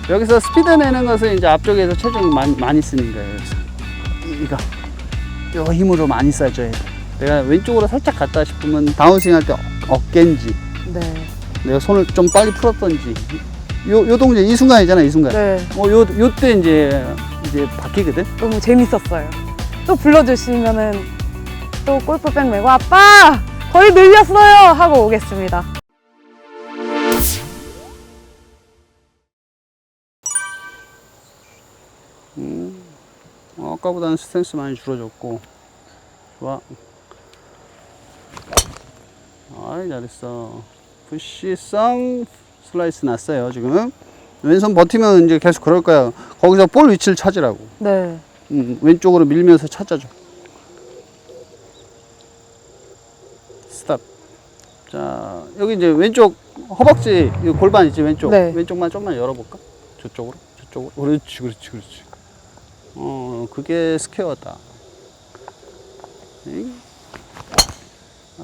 여기서 스피드 내는 것은 이제 앞쪽에서 체중이 많이 쓰는 거예요. 여기서 요 힘으로 많이 쏴줘야 돼. 내가 왼쪽으로 살짝 갔다 싶으면 다운스윙 할 때 어깨인지 네. 내가 손을 좀 빨리 풀었던지 요 동작 이 순간이잖아, 이 순간. 네. 요때 이제 바뀌거든. 너무 재밌었어요. 또 불러주시면은 또 골프백 메고 아빠 거리 늘렸어요 하고 오겠습니다. 아까보다는 스탠스 많이 줄어졌고 좋아. 아이 잘했어. 푸시성 슬라이스 났어요 지금. 왼손 버티면 이제 계속 그럴 거야. 거기서 볼 위치를 찾으라고. 네. 왼쪽으로 밀면서 찾아줘. 스탑. 자 여기 이제 왼쪽 허벅지 이 골반 있지 왼쪽. 네. 왼쪽만 좀만 열어볼까? 저쪽으로. 그렇지. 그게 스퀘어다.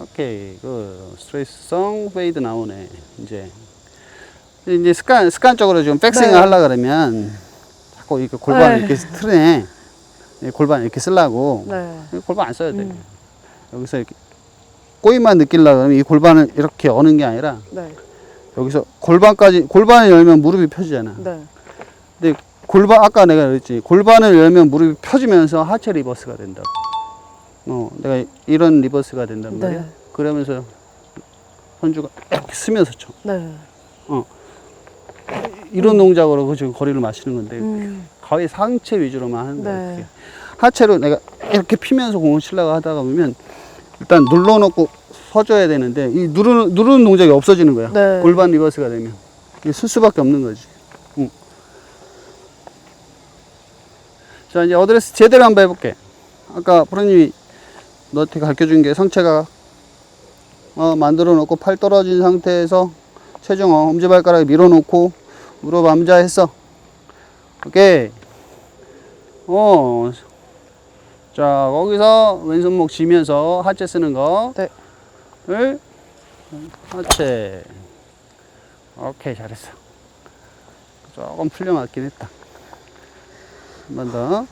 오케이, 스트레이트성 페이드 나오네. 이제 습관적으로 좀 백스윙을 네. 하려 그러면 자꾸 이렇게 골반을 네. 이렇게 틀네. 골반 이렇게 쓰려고. 네. 골반 안 써야 돼. 여기서 이렇게 꼬임만 느끼려고 하면 이 골반을 이렇게 여는 게 아니라 네. 여기서 골반을 열면 무릎이 펴지잖아. 네. 근데 아까 내가 그랬지. 골반을 열면 무릎이 펴지면서 하체 리버스가 된다고. 내가 이런 리버스가 된단 말이야. 네. 그러면서 선주가 이렇게 쓰면서 쳐. 네. 이런 동작으로 지금 거리를 맞추는 건데 거의 상체 위주로만 하는 거야. 네. 하체로 내가 이렇게 피면서 공을 치려고 하다가 보면 일단 눌러놓고 서줘야 되는데 이 누르는 동작이 없어지는 거야. 네. 골반 리버스가 되면 이게 쓸 수밖에 없는 거지. 자 이제 어드레스 제대로 한번 해볼게. 아까 프로님이 너한테 가르쳐준 게 상체가 만들어 놓고 팔 떨어진 상태에서 체중 엄지발가락 밀어놓고 무릎 암자했어. 오케이. 자 거기서 왼손목 쥐면서 하체 쓰는 거. 네. 하체. 오케이 잘했어. 조금 풀려 맞긴 했다. 한 번 더.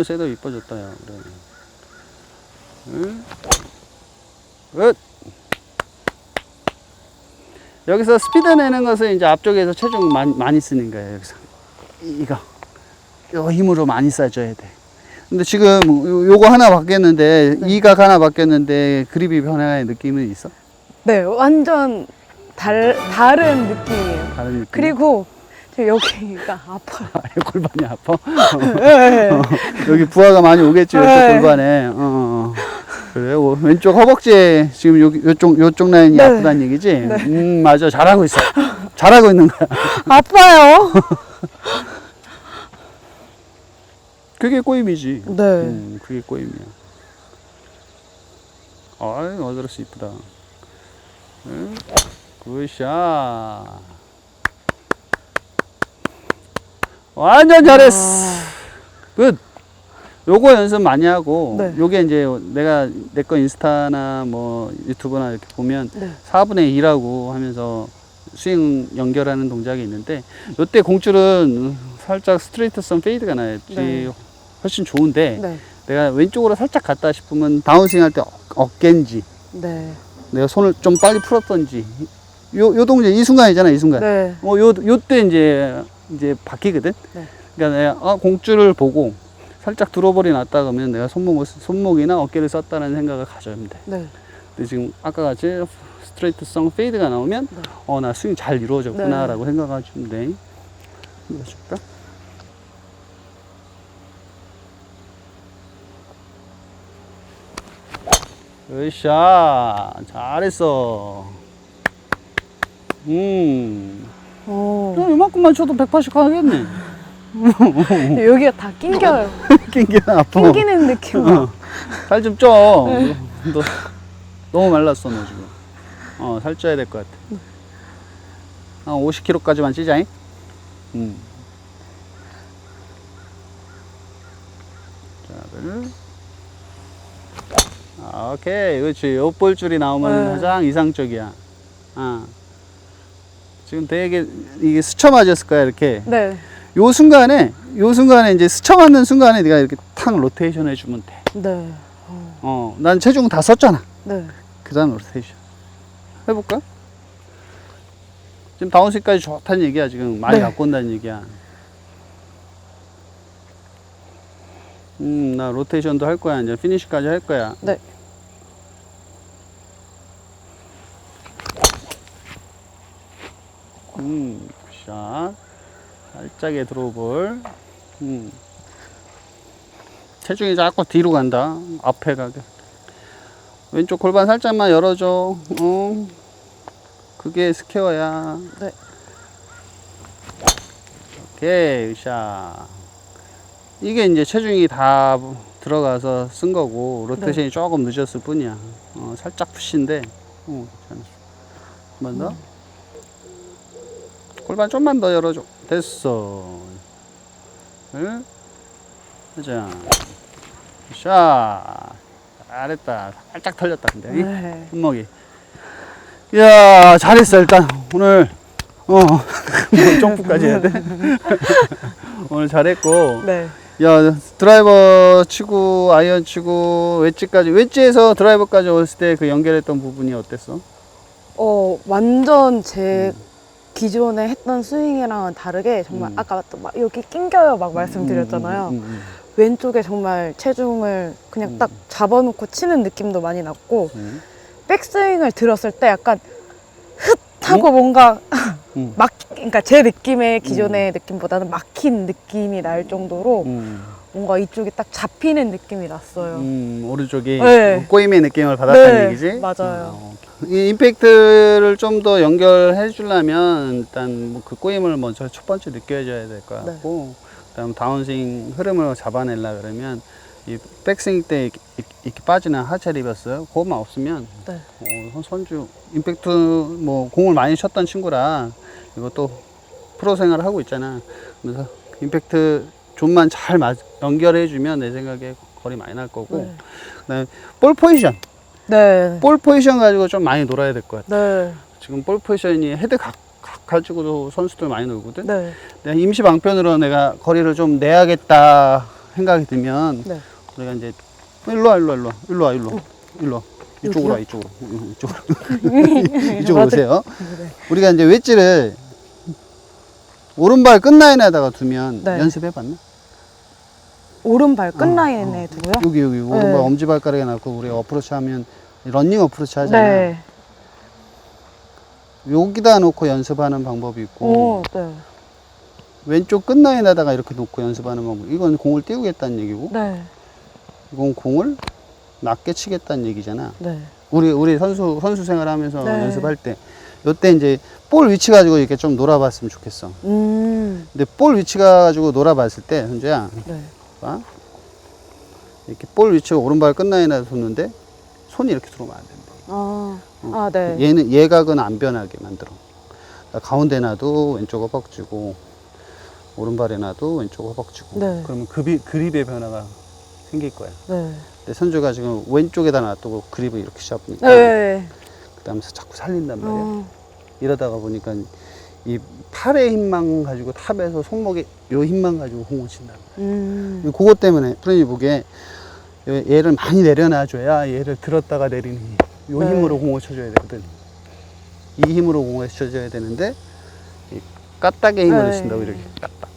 셋업 이뻐졌다, 야. 그래. 굿. 여기서 스피드 내는 것은 이제 앞쪽에서 체중 많이 쓰는 거예요, 여기서. 요 힘으로 많이 쏴줘야 돼. 근데 지금 요거 하나 바뀌었는데, 네. 이각 하나 바뀌었는데, 그립이 변화의 느낌은 있어? 네. 완전 다른 느낌이에요. 다른 느낌? 그리고 저 여기가 아파요. 골반이 아파? 네. 여기 부하가 많이 오겠지, 왼쪽 네. 골반에. 그래, 왼쪽 허벅지에 지금 요쪽 라인이 네. 아프다는 얘기지? 네. 맞아. 잘하고 있어. 잘하고 있는 거야. 아파요. 그게 꼬임이지. 네. 그게 꼬임이야. 어드레스 이쁘다. 굿샷. 완전 잘했어. 굿. 요거 연습 많이 하고, 네. 요게 이제 내가 내 거 인스타나 뭐 유튜브나 이렇게 보면 네. 4분의 2라고 하면서 스윙 연결하는 동작이 있는데, 요때 공줄은 살짝 스트레이트성 페이드가 나야지 네. 훨씬 좋은데, 네. 내가 왼쪽으로 살짝 갔다 싶으면 다운스윙 할 때 어깨인지, 네. 내가 손을 좀 빨리 풀었던지, 요 동작 이 순간이잖아, 이 순간. 네. 요때 이제 바뀌거든. 네. 그러니까 내가 공줄을 보고 살짝 드로볼이 났다 그러면 내가 손목이나 어깨를 썼다는 생각을 가져야 돼. 네. 근데 지금 아까 같이 스트레이트성 페이드가 나오면 네. 나 스윙 잘 이루어졌구나 네. 라고 생각하시면 돼. 해줄까? 으쌰 잘했어. 이만큼만 쳐도 180 하겠네. 여기가 다 낑겨요. 낑기는 아파. 낑기는 느낌. 살 좀 쪄. 네. 너 너무 말랐어 너 지금. 살 쪄야 될 것 같아. 한 50kg까지만 찌자잉. 자, 오케이, 그렇지. 옆볼줄이 나오면 네. 가장 이상적이야. 지금 되게 이게 스쳐 맞았을 거야 이렇게. 네. 요 순간에 이제 스쳐 맞는 순간에 네가 이렇게 탁 로테이션 해주면 돼. 네. 난 체중 다 썼잖아. 네. 그다음 로테이션 해볼까? 지금 다운스윙까지 좋다는 얘기야. 지금 많이 네. 갖고 온다는 얘기야. 나 로테이션도 할 거야. 이제 피니시까지 할 거야. 네. 굿샷. 살짝의 드로우볼. 체중이 자꾸 뒤로 간다. 앞에 가게. 왼쪽 골반 살짝만 열어줘. 그게 스퀘어야. 네. 오케이, 굿샷. 이게 이제 체중이 다 들어가서 쓴 거고, 로테이션이 조금 늦었을 뿐이야. 살짝 푸시인데, 괜찮았어. 한 번 더. 골반 좀만 더 열어줘. 됐어. 응? 자, 샷. 잘했다. 살짝 털렸다, 근데. 네. 손목이. 이야, 잘했어, 일단. 오늘, 점프까지 해야 돼? 오늘 잘했고. 네. 야, 드라이버 치고, 아이언 치고, 웨지에서 드라이버까지 왔을 때 그 연결했던 부분이 어땠어? 완전 제 기존에 했던 스윙이랑은 다르게 정말 아까 또 막 여기 낑겨요 막 말씀드렸잖아요. 왼쪽에 정말 체중을 그냥 딱 잡아놓고 치는 느낌도 많이 났고 백스윙을 들었을 때 약간 하고 뭔가 그러니까 제 느낌의 기존의 느낌보다는 막힌 느낌이 날 정도로 뭔가 이쪽이 딱 잡히는 느낌이 났어요. 오른쪽이 네. 꼬임의 느낌을 받았다는 네, 얘기지? 맞아요. 이 임팩트를 좀 더 연결해 주려면 일단 뭐 그 꼬임을 먼저 첫 번째 느껴줘야 될 것 같고, 그다음 다운스윙 흐름을 잡아내려 그러면 이 백스윙 때 이렇게 빠지는 하체 리버스 그것만 없으면 선주 임팩트 뭐 공을 많이 쳤던 친구라 이것도 프로 생활을 하고 있잖아. 그래서 임팩트 좀만 잘 연결해 주면 내 생각에 거리 많이 날 거고, 그다음에 볼 포지션. 네. 볼 포지션 가지고 좀 많이 놀아야 될 것 같아. 네. 지금 볼 포지션이 헤드 가지고도 선수들 많이 놀거든. 네. 내가 임시 방편으로 내가 거리를 좀 내야겠다 생각이 들면 우리가 이제 일로 와. 이쪽으로 와, 이쪽으로. 이쪽으로 오세요. 우리가 이제 웨지를 오른발 끝라인에다가 두면 연습해봤나? 오른발 끝라인에 두고요? 여기 오른발 엄지발가락에 놔고 우리가 어프로치 하면 런닝 어프로치 하잖아. 네. 여기다 놓고 연습하는 방법이 있고, 네. 왼쪽 끝라인에다가 이렇게 놓고 연습하는 방법. 이건 공을 띄우겠다는 얘기고, 네. 이건 공을 낮게 치겠다는 얘기잖아. 네. 우리 선수 생활하면서 연습할 때, 요때 이제 볼 위치 가지고 이렇게 좀 놀아봤으면 좋겠어. 근데 볼 위치 가지고 놀아봤을 때, 현주야, 봐. 이렇게 볼 위치가 오른발 끝라인에 뒀는데 손이 이렇게 들어오면 안 된다. 네. 얘는 예각은 안 변하게 만들어. 가운데 놔도 왼쪽 허벅지고, 오른발에 놔도 왼쪽 허벅지고. 그러면 그립의 변화가 생길 거야. 근데 선주가 지금 왼쪽에다 놔두고 그립을 이렇게 잡으니까 그 다음에 자꾸 살린단 말이야. 이러다가 보니까 이 팔의 힘만 가지고 탑에서 손목에 요 힘만 가지고 공을 친다. 그것 때문에 프로님 보기에 얘를 많이 내려놔줘야 얘를 들었다가 내리는 요 힘으로 공을 쳐줘야 되거든. 이 힘으로 공을 쳐줘야 되는데 이 까딱의 힘을 쓴다고 이렇게 까딱.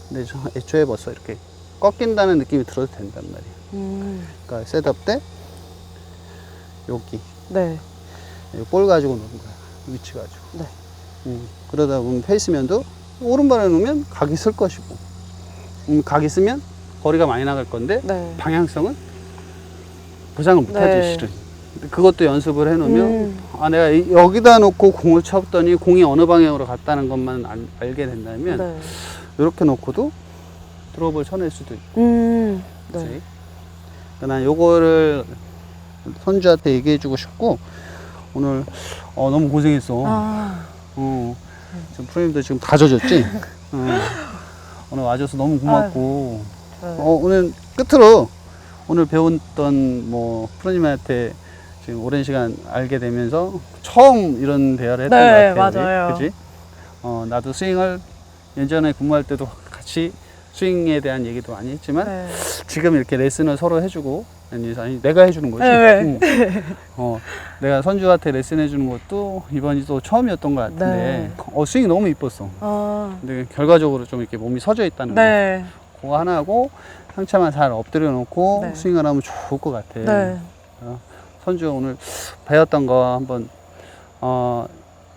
근데 애초에 벌써 이렇게 꺾인다는 느낌이 들어도 된단 말이야. 그러니까 셋업 때 여기 볼 가지고 노는 거야. 위치 가지고. 그러다 보면 페이스면도 오른발에 놓으면 각이 쓸 것이고, 각이 쓰면 거리가 많이 나갈 건데 방향성은 보장을 못하지 실은. 그것도 연습을 해놓으면 내가 여기다 놓고 공을 쳤더니 공이 어느 방향으로 갔다는 것만 알게 된다면 이렇게 놓고도 드롭을 쳐낼 수도 있고. 그치? 난 요거를 선주한테 얘기해주고 싶고, 오늘 너무 고생했어. 지금 프로님도 지금 다 젖었지? 오늘 와줘서 너무 고맙고, 오늘 끝으로 오늘 배웠던 뭐 프로님한테 지금 오랜 시간 알게 되면서 처음 이런 대화를 했던 네, 것 같아요. 맞아요. 그지? 나도 스윙을 예전에 근무할 때도 같이 스윙에 대한 얘기도 많이 했지만 네. 지금 이렇게 레슨을 서로 해주고 아니 내가 해주는 거지. 네. 내가 선주한테 레슨 해주는 것도 이번이 또 처음이었던 것 같은데 스윙이 너무 이뻤어. 근데 결과적으로 좀 이렇게 몸이 서져 있다는 네. 거. 그거 하나 하고 상체만 잘 엎드려 놓고 네. 스윙을 하면 좋을 것 같아. 네. 선주 오늘 배웠던 거 한번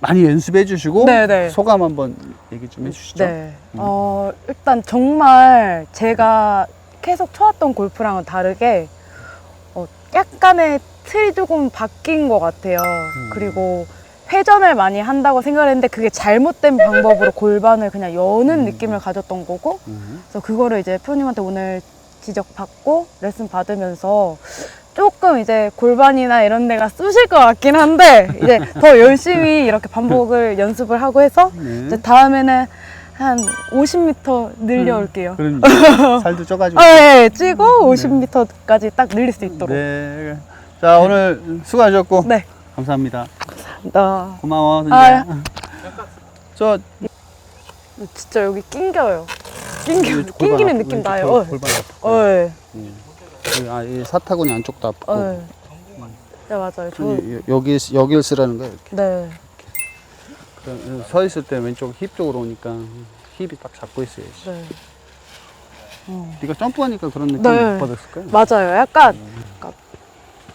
많이 연습해 주시고 네네. 소감 한번 얘기 좀 해주시죠. 네. 일단 정말 제가 계속 쳐왔던 골프랑은 다르게 약간의 틀이 조금 바뀐 것 같아요. 그리고 회전을 많이 한다고 생각을 했는데 그게 잘못된 방법으로 골반을 그냥 여는 느낌을 가졌던 거고, 그래서 그거를 이제 프로님한테 오늘 지적받고 레슨 받으면서 조금 이제 골반이나 이런 데가 쑤실 것 같긴 한데 이제 더 열심히 이렇게 반복을 연습을 하고 해서 이제 다음에는 한 50m 늘려올게요. 그럼 살도 쪄가지고. 네, 찌고 50m까지 딱 늘릴 수 있도록. 네. 자, 오늘 수고하셨고. 네. 감사합니다. 나 고마워, 선주야. 저 진짜 여기 낑겨요. 낑기는 느낌 나요. 골반 아프고. 네. 이 사타구니 안쪽도 아프고. 네. 네, 맞아요. 여기를 쓰라는 거야, 이렇게. 네. 서 있을 때 왼쪽 힙 쪽으로 오니까 힙이 딱 잡고 있어야지. 네. 네가 점프하니까 그런 느낌 네. 못 받았을 거야. 맞아요. 약간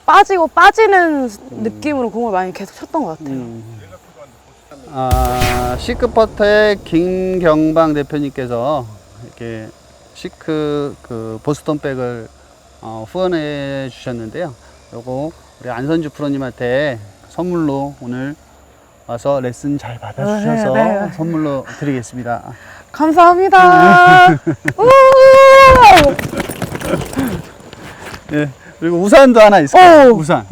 빠지고 빠지는 느낌으로 공을 많이 계속 쳤던 것 같아요. 시크퍼터의 김경방 대표님께서 이렇게 시크 그 보스턴백을 후원해 주셨는데요. 요거 우리 안선주 프로님한테 선물로 오늘 와서 레슨 잘 받아주셔서 네. 선물로 드리겠습니다. 감사합니다. 네, 그리고 우산도 하나 있어요. 우산.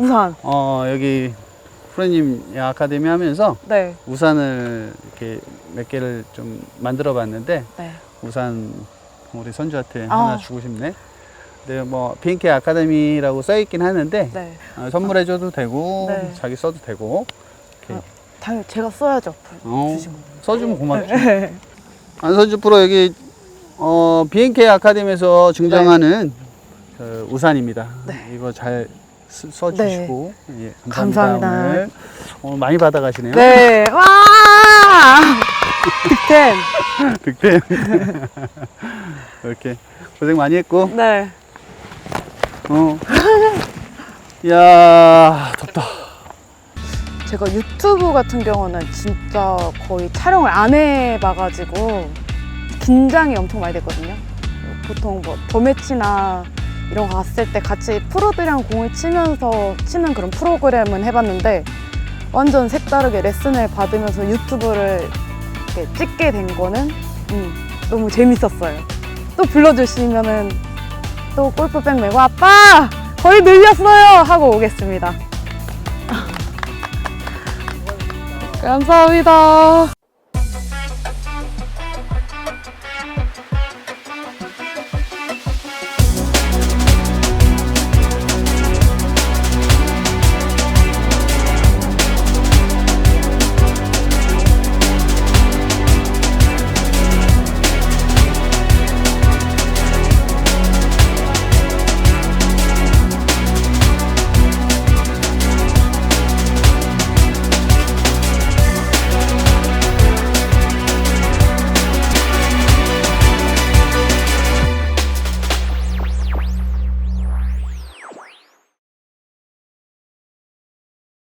여기 프로님 아카데미 하면서 네. 우산을 이렇게 몇 개를 좀 만들어 봤는데 네. 우산 우리 선주한테 하나 주고 싶네. 근데 뭐 B&K 아카데미라고 써 있긴 하는데 네. 선물해줘도 되고 네. 자기 써도 되고. 이렇게. 당연히 제가 써야죠. 써주면 고맙죠. 안선주 프로 여기 B&K 아카데미에서 증정하는 그 우산입니다. 네. 이거 잘 써주시고. 네. 예, 감사합니다. 오늘 많이 받아가시네요. 네. 와! 득템. 득템. 이렇게 고생 많이 했고. 네. 이야, 덥다. 제가 유튜브 같은 경우는 진짜 거의 촬영을 안 해봐가지고 긴장이 엄청 많이 됐거든요. 보통 뭐 더매치나 이런 거 갔을 때 같이 프로들이랑 공을 치면서 치는 그런 프로그램은 해봤는데 완전 색다르게 레슨을 받으면서 유튜브를 이렇게 찍게 된 거는 너무 재밌었어요. 또 불러주시면은 또 골프백 메고 아빠 거의 늘렸어요 하고 오겠습니다. 감사합니다.